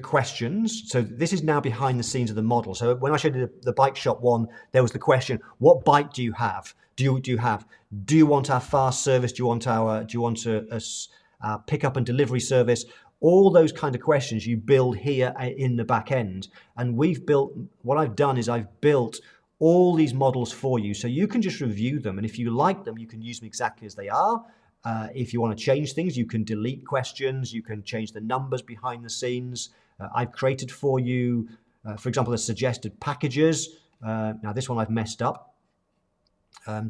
questions. So this is now behind the scenes of the model. So when I showed you the bike shop one, there was the question: what bike do you have? Do you want our fast service? Do you want a pickup and delivery service? All those kind of questions you build here in the back end. And what I've done is I've built all these models for you, so you can just review them. And if you like them, you can use them exactly as they are. If you want to change things, you can delete questions, you can change the numbers behind the scenes. I've created for you, for example, the suggested packages. Now this one I've messed up,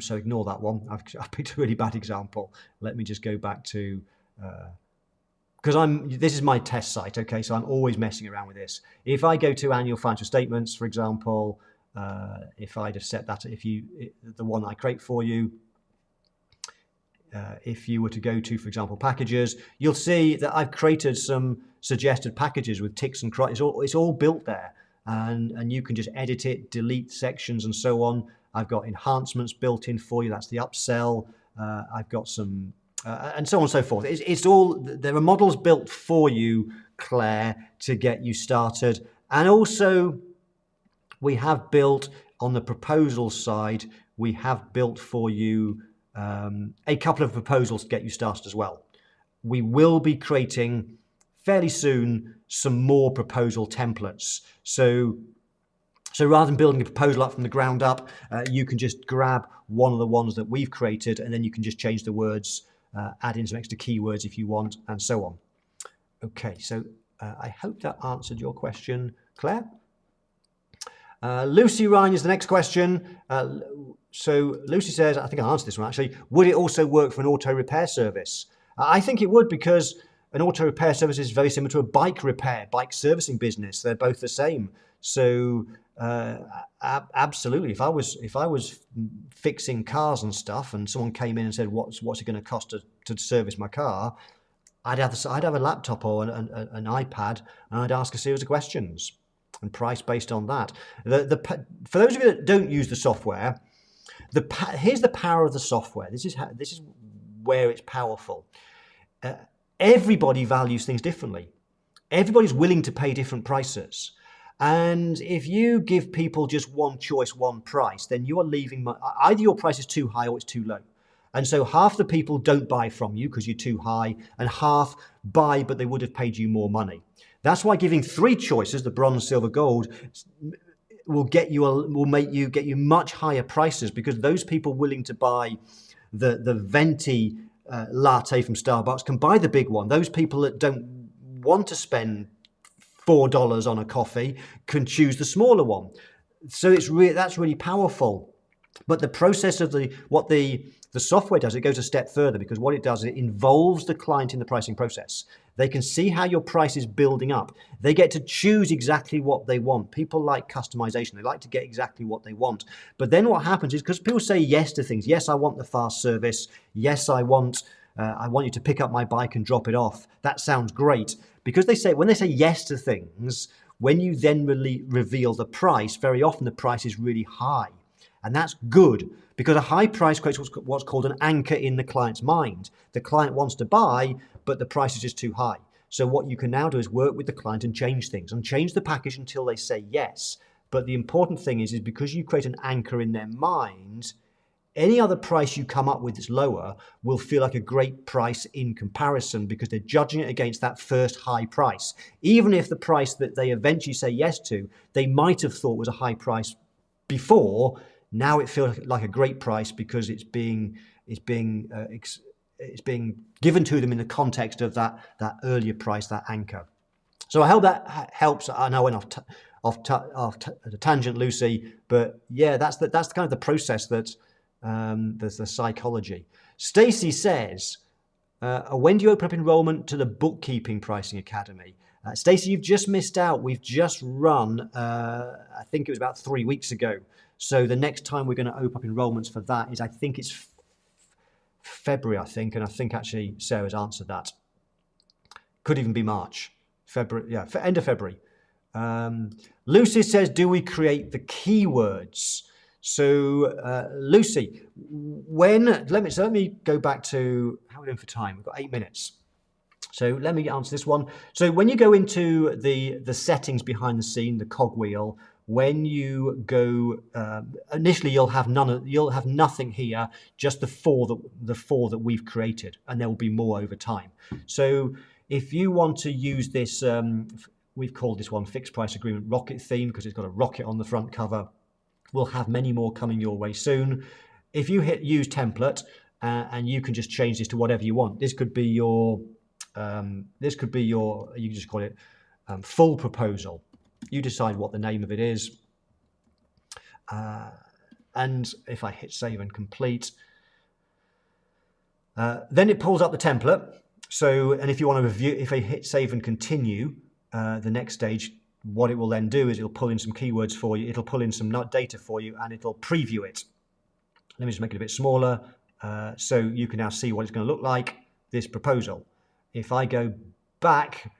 so ignore that one. I've picked a really bad example. Let me just go back to, because this is my test site, okay, so I'm always messing around with this. If I go to annual financial statements, for example, if I'd have set that, the one I create for you, if you were to go to, for example, packages, you'll see that I've created some suggested packages with ticks and cross. It's all built there, and you can just edit it, delete sections and so on. I've got enhancements built in for you. That's the upsell. I've got some, and so on and so forth. There are models built for you, Claire, to get you started. And also we have built on the proposal side, we have built for you a couple of proposals to get you started as well. We will be creating fairly soon some more proposal templates. So rather than building a proposal up from the ground up, you can just grab one of the ones that we've created, and then you can just change the words, add in some extra keywords if you want, and so on. Okay, so I hope that answered your question, Claire. Lucy Ryan is the next question. So Lucy says, I think I answered this one actually, would it also work for an auto repair service? I think it would, because an auto repair service is very similar to a bike servicing business. They're both the same. So absolutely, if I was fixing cars and stuff, and someone came in and said, what's it going to cost to service my car? I'd have a laptop or an iPad, and I'd ask a series of questions and price based on that. For those of you that don't use the software, here's the power of the software. This is where it's powerful. Everybody values things differently. Everybody's willing to pay different prices. And if you give people just one choice, one price, then you are leaving either your price is too high or it's too low. And so half the people don't buy from you because you're too high, and half buy, but they would have paid you more money. That's why giving 3 choices, the bronze, silver, gold, will get you much higher prices, because those people willing to buy the venti latte from Starbucks can buy the big one. Those people that don't want to spend $4 on a coffee can choose the smaller one. So that's really powerful. But the process of what the software does, it goes a step further, because what it does, it involves the client in the pricing process. They can see how your price is building up. They get to choose exactly what they want. People like customization. They like to get exactly what they want. But then what happens is, because people say yes to things, yes, I want the fast service. Yes, I want you to pick up my bike and drop it off. That sounds great. Because when they say yes to things, when you then reveal the price, very often the price is really high. And that's good, because a high price creates what's called an anchor in the client's mind. The client wants to buy, but the price is just too high. So what you can now do is work with the client and change things, and change the package until they say yes. But the important thing is because you create an anchor in their mind, any other price you come up with that's lower will feel like a great price in comparison, because they're judging it against that first high price. Even if the price that they eventually say yes to, they might have thought was a high price before, now it feels like a great price because it's being given to them in the context of that earlier price, that anchor. So I hope that helps. I know I went off the tangent, Lucy, but yeah, that's kind of the process that there's the psychology. Stacey says, when do you open up enrollment to the Bookkeeping Pricing Academy? Stacey, you've just missed out. We've just run, I think it was about 3 weeks ago. So the next time we're going to open up enrollments for that is, I think it's February, I think. And I think actually Sarah's answered that. Could even be March. February, yeah, end of February. Lucy says, do we create the keywords? So Lucy, let me go back to, how are we doing for time? We've got 8 minutes. So let me answer this one. So when you go into the settings behind the scene, the cogwheel, when you go initially, you'll have nothing here, just the four that we've created, and there will be more over time. So if you want to use this, we've called this one Fixed Price Agreement Rocket Theme because it's got a rocket on the front cover. We'll have many more coming your way soon. If you hit Use Template, and you can just change this to whatever you want. This could be your, you can just call it full proposal. You decide what the name of it is. And if I hit Save and Complete, then it pulls up the template. So, and if you want to review, if I hit Save and Continue, the next stage, what it will then do is it'll pull in some keywords for you, it'll pull in some data for you, and it'll preview it. Let me just make it a bit smaller, so you can now see what it's going to look like, this proposal. If I go back,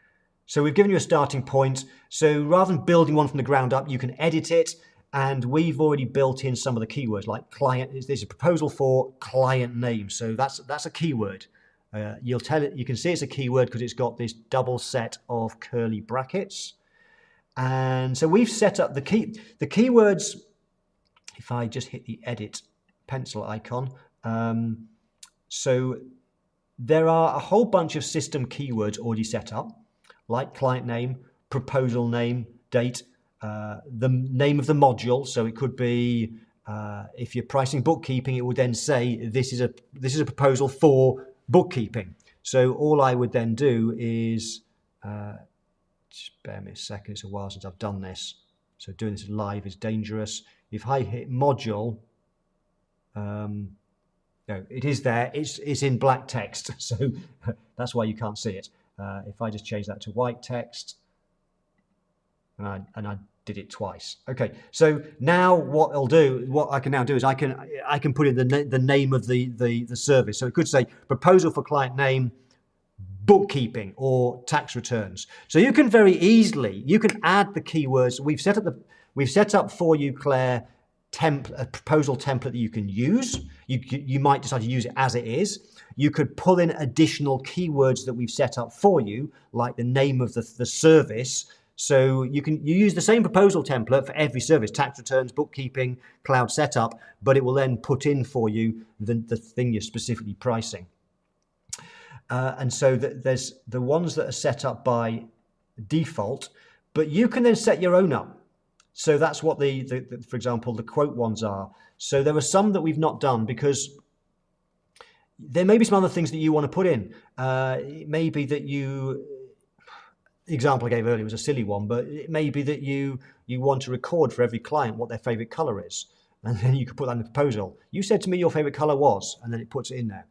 so we've given you a starting point, so rather than building one from the ground up, you can edit it, and we've already built in some of the keywords, like client. There's a proposal for client name, so that's a keyword. You can see it's a keyword because it's got this double set of curly brackets. And so we've set up the keywords. If I just hit the edit pencil icon, so there are a whole bunch of system keywords already set up, like client name, proposal name, date, the name of the module. So it could be, if you're pricing bookkeeping, it would then say this is a proposal for bookkeeping. So all I would then do is, just bear me a second, it's a while since I've done this, so doing this live is dangerous. If I hit module, no, it is there, it's in black text, so that's why you can't see it. If I just change that to white text, and I did it twice. Okay, so now what I can now do is I can put in the name of the service. So it could say proposal for client name, bookkeeping, or tax returns. So you can very easily, you can add the keywords. We've set up for you, Claire, a proposal template that you can use. You might decide to use it as it is. You could pull in additional keywords that we've set up for you, like the name of the service. So you use the same proposal template for every service, tax returns, bookkeeping, cloud setup, but it will then put in for you the thing you're specifically pricing. And so there's the ones that are set up by default, but you can then set your own up. So that's what for example, the quote ones are. So there are some that we've not done because there may be some other things that you want to put in. It may be that the example I gave earlier was a silly one, but it may be that you want to record for every client what their favorite color is. And then you could put that in the proposal. You said to me your favorite color was, and then it puts it in there.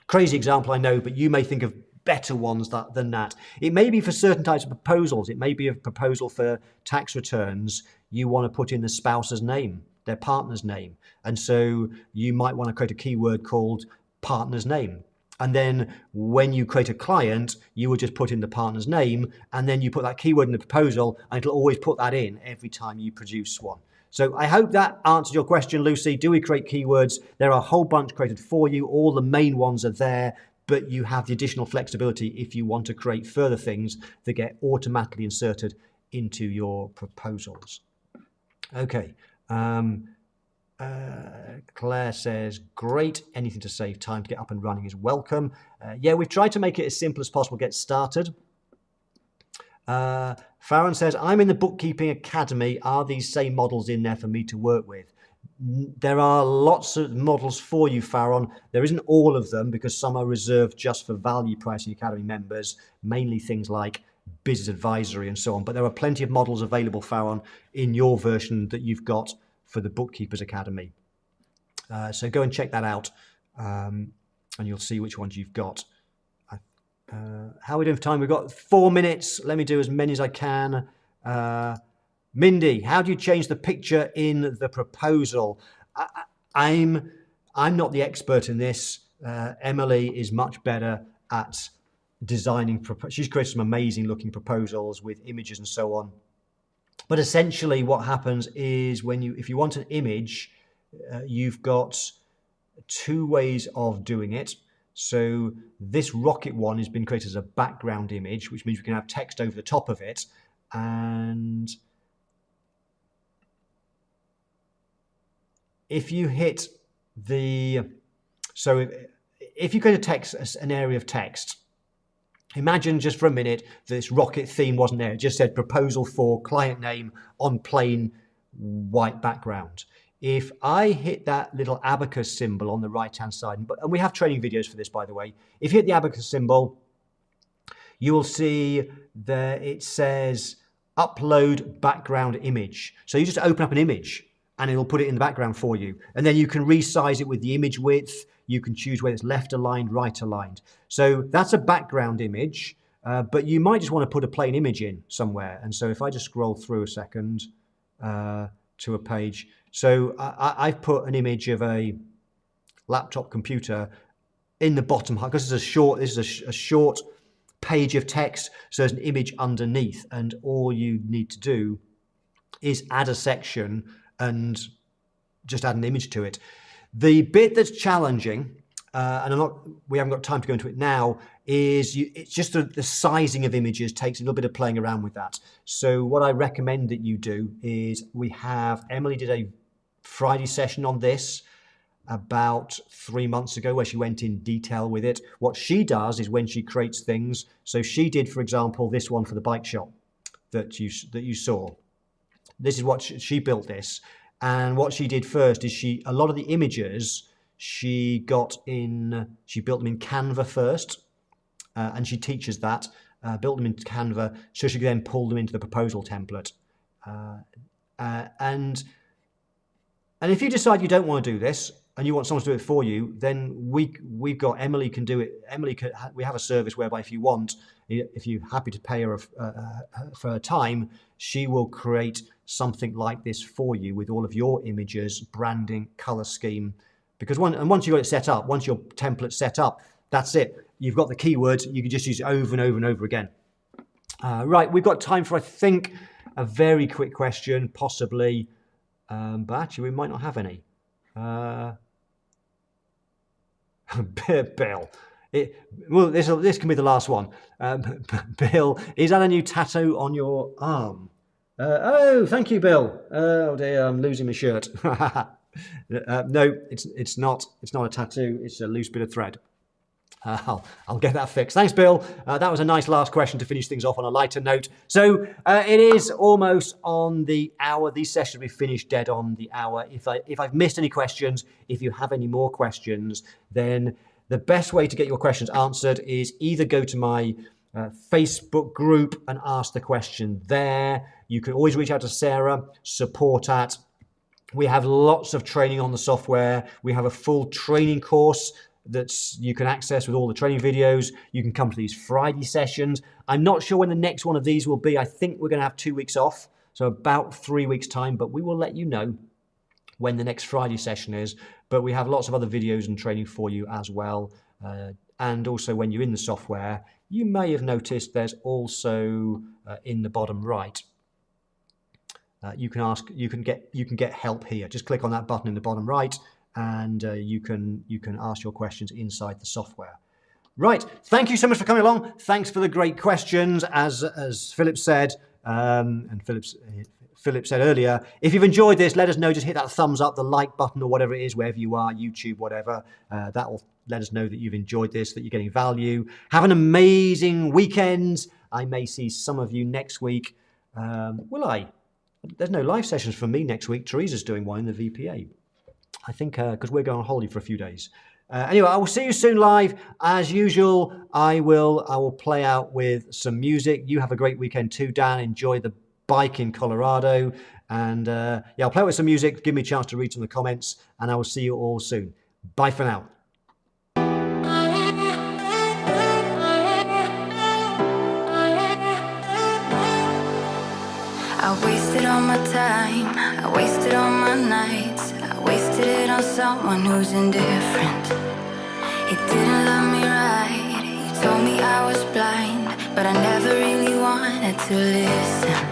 Crazy example, I know, but you may think of better ones than that. It may be for certain types of proposals. It may be a proposal for tax returns. You want to put in the spouse's name, their partner's name. And so you might want to create a keyword called partner's name. And then when you create a client, you would just put in the partner's name, and then you put that keyword in the proposal, and it'll always put that in every time you produce one. So I hope that answered your question, Lucy. Do we create keywords? There are a whole bunch created for you. All the main ones are there, but you have the additional flexibility if you want to create further things that get automatically inserted into your proposals. Okay. Claire says, great. Anything to save time to get up and running is welcome. Yeah, we've tried to make it as simple as possible to get started. Farron says, I'm in the Bookkeeping Academy. Are these same models in there for me to work with? There are lots of models for you, Farron. There isn't all of them because some are reserved just for Value Pricing Academy members, mainly things like business advisory and so on. But there are plenty of models available, Farron, in your version that you've got for the Bookkeepers Academy. So go and check that out and you'll see which ones you've got. How are we doing for time? We've got 4 minutes. Let me do as many as I can. Mindy, how do you change the picture in the proposal? I'm not the expert in this. Emily is much better at designing. She's created some amazing looking proposals with images and so on. But essentially what happens is if you want an image, you've got 2 ways of doing it. So this rocket one has been created as a background image, which means we can have text over the top of it. And if you hit if you go to text, an area of text, imagine just for a minute this rocket theme wasn't there. It just said proposal for client name on plain white background. If I hit that little abacus symbol on the right-hand side, and we have training videos for this, by the way. If you hit the abacus symbol, you will see that it says upload background image. So you just open up an image and it'll put it in the background for you. And then you can resize it with the image width. You can choose whether it's left aligned, right aligned. So that's a background image, but you might just want to put a plain image in somewhere. And so if I just scroll through a second to a page, so I've put an image of a laptop computer in the bottom because this is a short page of text, so there's an image underneath, and all you need to do is add a section and just add an image to it. The bit that's challenging, and we haven't got time to go into it now, is it's just the sizing of images takes a little bit of playing around with that. So what I recommend that you do is Emily did a Friday session on this about 3 months ago where she went in detail with it. What she does is when she creates things, so she did, for example, this one for the bike shop that you saw. This is what she built this. And what she did first is a lot of the images she built them in Canva first, and she teaches that, built them into Canva so she can then pull them into the proposal template. And if you decide you don't want to do this and you want someone to do it for you, then we've got Emily can do it. We have a service whereby if you're happy to pay her for her time, she will create something like this for you with all of your images, branding, color scheme. Because once you've got it set up, once your template's set up, that's it. You've got the keywords. You can just use it over and over and over again. Right, we've got time for, I think, a very quick question, possibly. But actually, we might not have any. Bill. This can be the last one. Bill, is that a new tattoo on your arm? Oh, thank you, Bill. Oh dear, I'm losing my shirt. No, it's not. It's not a tattoo. It's a loose bit of thread. I'll get that fixed. Thanks, Bill. That was a nice last question to finish things off on a lighter note. So it is almost on the hour. These sessions will be finished dead on the hour. If I've missed any questions, if you have any more questions, then the best way to get your questions answered is either go to my Facebook group and ask the question there. You can always reach out to Sarah, support@. We have lots of training on the software. We have a full training course that you can access with all the training videos. You can come to these Friday sessions. I'm not sure when the next one of these will be. I think we're going to have 2 weeks off, so about 3 weeks' time, but we will let you know when the next Friday session is. But we have lots of other videos and training for you as well. And also when you're in the software, you may have noticed there's also in the bottom right, you can get help here. Just click on that button in the bottom right, and you can ask your questions inside the software. Right, thank you so much for coming along. Thanks for the great questions. As Philip said, and Philip said earlier, if you've enjoyed this, let us know. Just hit that thumbs up, the like button, or whatever it is, wherever you are, YouTube, whatever. That will let us know that you've enjoyed this, that you're getting value. Have an amazing weekend. I may see some of you next week. Will I? There's no live sessions for me next week. Teresa's doing one in the VPA. I think because we're going on holiday for a few days. Anyway, I will see you soon live. As usual, I will play out with some music. You have a great weekend too, Dan. Enjoy the bike in Colorado. And yeah, I'll play with some music. Give me a chance to read some of the comments. And I will see you all soon. Bye for now. I wasted all my time, I wasted all my nights, I wasted it on someone who's indifferent. He didn't love me right, he told me I was blind, but I never really wanted to listen.